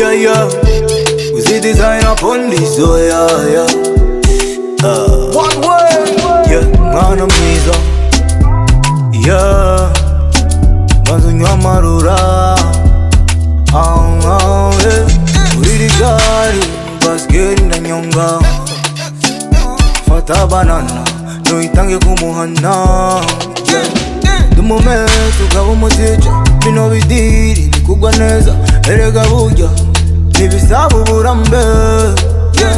Yeah, yeah. We see design upon this, oh yeah, yeah. One way. Yeah, mwana mwiza. Yeah. Mazunywa marura. Yeah. Uriri gari, baskeri na nyonga. Fata banana, no itange kumuhana. Yeah. The moment ukaba umutija, bino bidiri bikugwa neza. Erega burya ntibisaba uburambe. Yeah.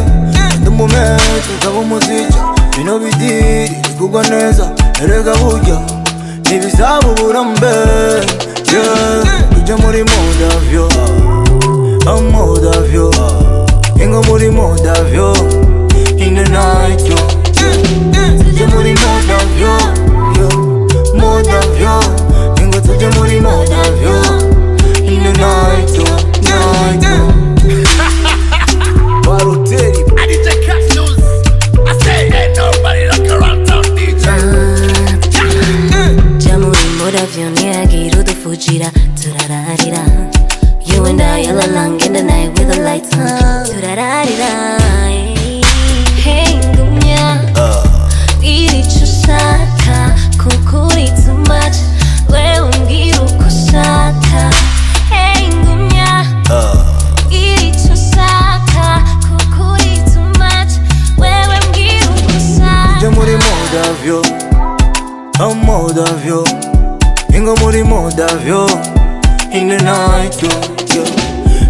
The moment ukaba umutija, bino bidiri bikugwa neza. Erega burya ntibisaba uburambe. Yeah. Ujya muri mode avyo, mode avyo. Ingo muri mode avyo, in the night yo. Ujya muri mode avyo, mode avyo. Ingo tujya muri mode avyo, in the night yo, night yo. Baruteri, I need to catch news. I say ain't nobody like around town DJ. Jamuri mode avyo niyagiru dufujira turararira. You and I all along in the night with the lights on. Turararira. Hey ngumya, irichusaka kukuri too much. Wewe ngiru kusaka. Hey ngumya, irichusaka kukuri too much. Wewe ngiru kusaka. ujya muri mode avyo, mode avyo. Ingo muri mode avyo, in the night yo.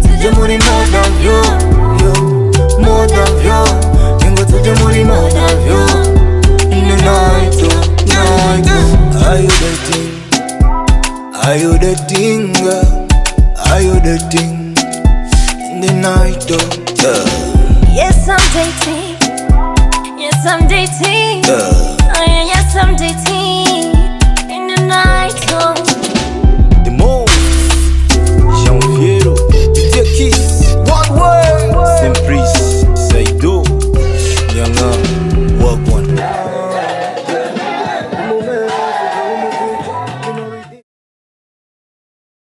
Tujya muri mode avyo, mode avyo. Ingo tujya muri mode avyo, in the night yo, night yo. Are you dating? Are you dating, girl? Are you dating in the night yo? Yes, I'm dating. Yes, I'm dating. Oh yeah, yes, I'm dating. In the night, oh. The most Janviero, DJ Kiss, One Way, Sempris, Saido, Yanga.